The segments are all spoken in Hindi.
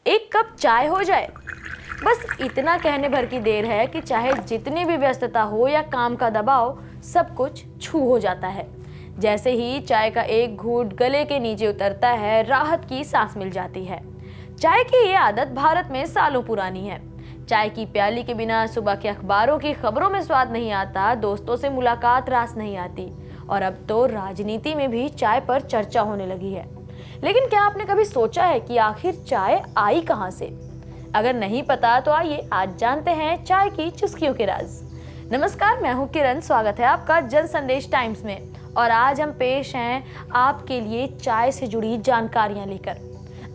एक कप चाय हो जाए। बस इतना कहने भर की देर है कि चाहे जितनी भी व्यस्तता हो या काम का दबाव, सब कुछ छू हो जाता है। जैसे ही चाय का एक घूंट गले के नीचे उतरता है, राहत की सांस मिल जाती है। चाय की ये आदत भारत में सालों पुरानी है। चाय की प्याली के बिना सुबह के अखबारों की खबरों में स्वाद नहीं आता, दोस्तों से मुलाकात रास नहीं आती, और अब तो राजनीति में भी चाय पर चर्चा होने लगी है। लेकिन क्या आपने कभी सोचा है कि आखिर चाय आई कहां से? अगर नहीं पता तो आइए आज जानते हैं चाय की चुस्कियों के राज। नमस्कार, मैं हूं किरण, स्वागत है आपका जन संदेश टाइम्स में। और आज हम पेश हैं आपके लिए चाय से जुड़ी जानकारियां लेकर।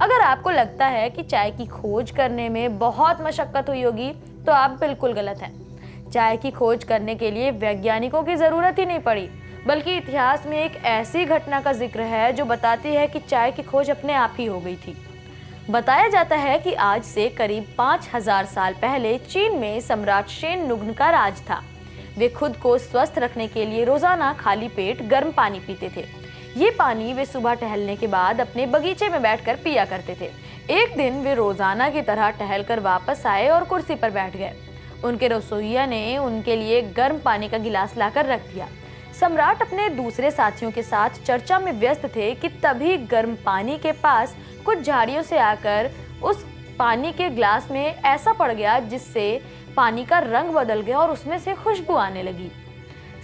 अगर आपको लगता है कि चाय की खोज करने में बहुत मशक्कत हुई होगी तो आप बिल्कुल गलत हैं। चाय की खोज करने के लिए वैज्ञानिकों की जरूरत ही नहीं पड़ी, बल्कि इतिहास में एक ऐसी घटना का जिक्र है जो बताती है कि चाय की खोज अपने आप ही हो गई थी। बताया जाता है कि आज से करीब 5000 साल पहले चीन में सम्राट शेन नुंग का राज था। वे खुद को स्वस्थ रखने के लिए रोजाना खाली पेट गर्म पानी पीते थे। ये पानी वे सुबह टहलने के बाद अपने बगीचे में बैठकर पिया करते थे। एक दिन वे रोजाना की तरह टहलकर वापस आए और कुर्सी पर बैठ गए। उनके रसोइया ने उनके लिए गर्म पानी का गिलास लाकर रख दिया। सम्राट अपने दूसरे साथियों के साथ चर्चा में व्यस्त थे कि तभी गर्म पानी के पास कुछ झाड़ियों से आकर उस पानी के गिलास में ऐसा पड़ गया जिससे पानी का रंग बदल गया और उसमें से खुशबू आने लगी।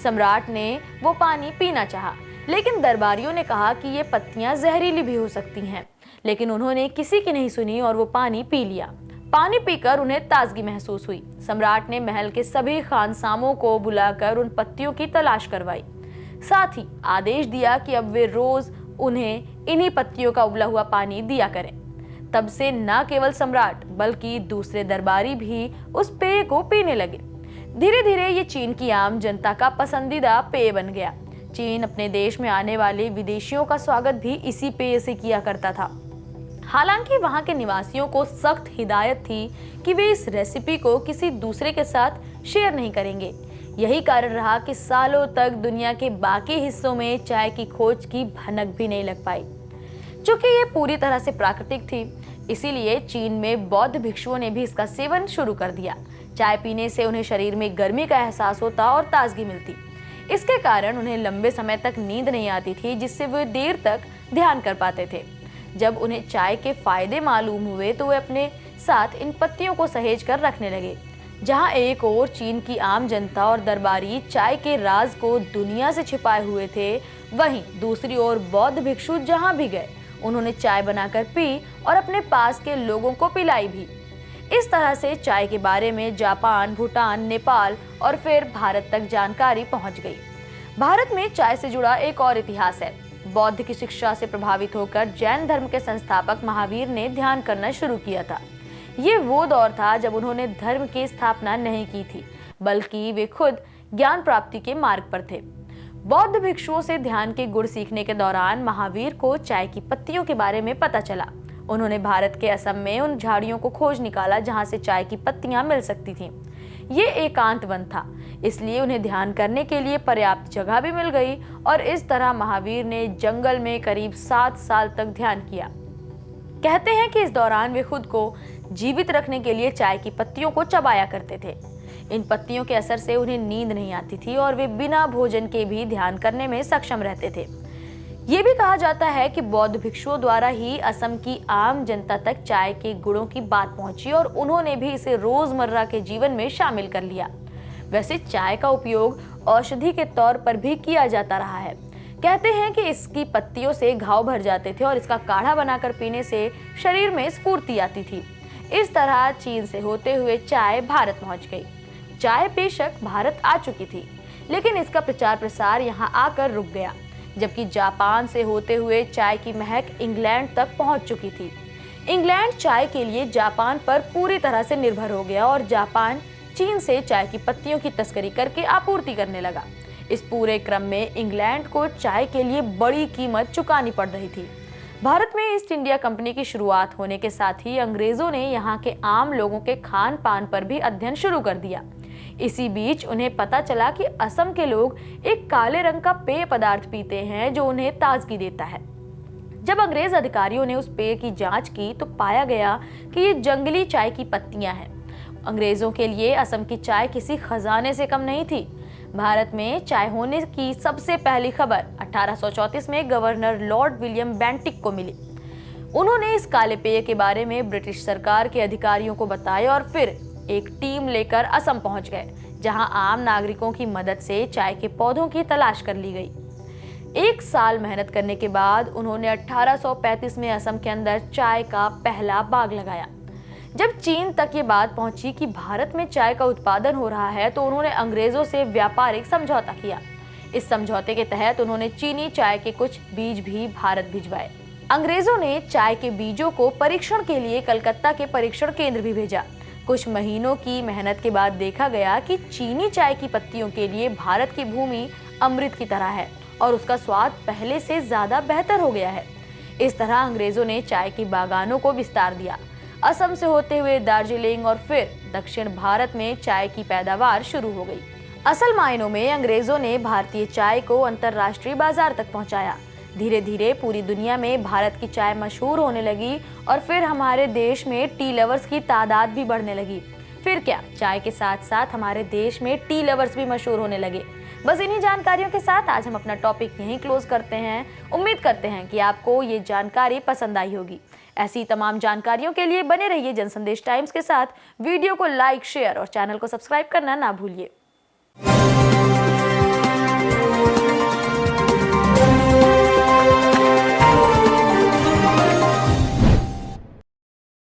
सम्राट ने वो पानी पीना चाहा, लेकिन दरबारियों ने कहा कि ये पत्तियां जहरीली भी हो सकती हैं। लेकिन उन्होंने किसी की नहीं सुनी और वो पानी पी लिया। पानी पीकर उन्हें ताजगी महसूस हुई। सम्राट ने महल के सभी खानसामों को बुलाकर उन पत्तियों की तलाश करवाई। साथ ही आदेश दिया कि अब वे रोज उन्हें इन्हीं पत्तियों का उबला हुआ पानी दिया करें। तब से न केवल सम्राट बल्कि दूसरे दरबारी भी उस पेय को पीने लगे। धीरे धीरे ये चीन की आम जनता का पसंदीदा पेय बन गया। चीन अपने देश में आने वाले विदेशियों का स्वागत भी इसी पेय से किया करता था। हालांकि वहां के निवासियों को सख्त हिदायत थी कि वे इस रेसिपी को किसी दूसरे के साथ शेयर नहीं करेंगे। यही कारण रहा कि सालों तक दुनिया के बाकी हिस्सों में चाय की खोज की भनक भी नहीं लग पाई। चूंकि ये पूरी तरह से प्राकृतिक थी, इसीलिए चीन में बौद्ध भिक्षुओं ने भी इसका सेवन शुरू कर दिया। चाय पीने से उन्हें शरीर में गर्मी का एहसास होता और ताजगी मिलती। इसके कारण उन्हें लंबे समय तक नींद नहीं आती थी, जिससे वे देर तक ध्यान कर पाते थे। जब उन्हें चाय के फायदे मालूम हुए तो वे अपने साथ इन पत्तियों को सहेज कर रखने लगे। जहां एक ओर चीन की आम जनता और दरबारी चाय के राज को दुनिया से छिपाए हुए थे, वहीं दूसरी ओर बौद्ध भिक्षु जहां भी गए उन्होंने चाय बनाकर पी और अपने पास के लोगों को पिलाई भी। इस तरह से चाय के बारे में जापान, भूटान, नेपाल और फिर भारत तक जानकारी पहुंच गई। भारत में चाय से जुड़ा एक और इतिहास है। बौद्ध की शिक्षा से प्रभावित होकर जैन धर्म के संस्थापक महावीर ने ध्यान करना शुरू किया था। ये वो दौर था जब उन्होंने धर्म की स्थापना नहीं की थी, बल्कि वे खुद ज्ञान प्राप्ति के मार्ग पर थे। बौद्ध भिक्षुओं से ध्यान के गुण सीखने के दौरान महावीर को चाय की पत्तियों के बारे में पता चला। उन्होंने भारत के असम में उन झाड़ियों को खोज निकाला जहां से चाय की पत्तियां मिल सकती थीं। ये एकांत वन था, इसलिए उन्हें ध्यान करने के लिए पर्याप्त जगह भी मिल गई और इस तरह महावीर ने जंगल में करीब 7 साल तक ध्यान किया। कहते हैं कि इस दौरान वे खुद को जीवित रखने के लिए चाय की पत्तियों को चबाया करते थे। इन पत्तियों के असर से उन्हें नींद नहीं आती थी और वे बिना भोजन के भी ध्यान करने में सक्षम रहते थे। ये भी कहा जाता है कि बौद्ध भिक्षुओं द्वारा ही असम की आम जनता तक चाय के गुणों की बात पहुंची और उन्होंने भी इसे रोजमर्रा के जीवन में शामिल कर लिया। वैसे चाय का उपयोग औषधि के तौर पर भी किया जाता रहा है। कहते हैं कि इसकी पत्तियों से घाव भर जाते थे और इसका काढ़ा बनाकर पीने से शरीर में स्फूर्ति आती थी। इस तरह चीन से होते हुए चाय भारत पहुंच गई। चाय बेशक भारत आ चुकी थी, लेकिन इसका प्रचार प्रसार यहां आकर रुक गया, जबकि जापान से होते हुए चाय की महक इंग्लैंड तक पहुंच चुकी थी। इंग्लैंड चाय के लिए जापान पर पूरी तरह से निर्भर हो गया और जापान चीन से चाय की पत्तियों की तस्करी करके आपूर्ति करने लगा। इस पूरे क्रम में इंग्लैंड को चाय के लिए बड़ी कीमत चुकानी पड़ रही थी। भारत में ईस्ट इंडिया कंपनी की शुरुआत होने के साथ ही अंग्रेजों ने यहाँ के आम लोगों के खान पान पर भी अध्ययन शुरू कर दिया। इसी बीच उन्हें पता चला कि असम के लोग एक काले रंग का पेय पदार्थ पीते हैं जो उन्हें ताजगी देता है। जब अंग्रेज अधिकारियों ने उस पेड़ की जांच की तो पाया गया कि ये जंगली चाय की पत्तियां हैं। अंग्रेजों के लिए असम की चाय किसी खजाने से कम नहीं थी। भारत में चाय होने की सबसे पहली खबर 1834 में गवर्नर लॉर्ड विलियम बेंटिक को मिली। उन्होंने इस काले पेय के बारे में ब्रिटिश सरकार के अधिकारियों को बताया और फिर एक टीम लेकर असम पहुंच गए, जहां आम नागरिकों की मदद से चाय के पौधों की तलाश कर ली गई। 1 साल मेहनत करने के बाद उन्होंने 1835 में असम के अंदर चाय का पहला बाग लगाया। जब चीन तक ये बात पहुंची कि भारत में चाय का उत्पादन हो रहा है तो उन्होंने अंग्रेजों से व्यापारिक समझौता किया। इस समझौते के तहत उन्होंने चीनी चाय के कुछ बीज भी भारत भिजवाए। अंग्रेजों ने चाय के बीजों को परीक्षण के लिए कलकत्ता के परीक्षण केंद्र भी भेजा। कुछ महीनों की मेहनत के बाद देखा गया कि चीनी चाय की पत्तियों के लिए भारत की भूमि अमृत की तरह है और उसका स्वाद पहले से ज्यादा बेहतर हो गया है। इस तरह अंग्रेजों ने चाय की बागानों को विस्तार दिया। असम से होते हुए दार्जिलिंग और फिर दक्षिण भारत में चाय की पैदावार शुरू हो गई। असल मायनों में अंग्रेजों ने भारतीय चाय को अंतर्राष्ट्रीय बाजार तक पहुंचाया। धीरे धीरे पूरी दुनिया में भारत की चाय मशहूर होने लगी और फिर हमारे देश में टी लवर्स की तादाद भी बढ़ने लगी। फिर क्या, चाय के साथ साथ हमारे देश में टी लवर्स भी मशहूर होने लगे। बस इन्हीं जानकारियों के साथ आज हम अपना टॉपिक यहीं क्लोज करते हैं। उम्मीद करते हैं कि आपको ये जानकारी पसंद आई होगी। ऐसी तमाम जानकारियों के लिए बने रहिए जनसंदेश टाइम्स के साथ। वीडियो को लाइक, शेयर और चैनल को सब्सक्राइब करना ना भूलिए।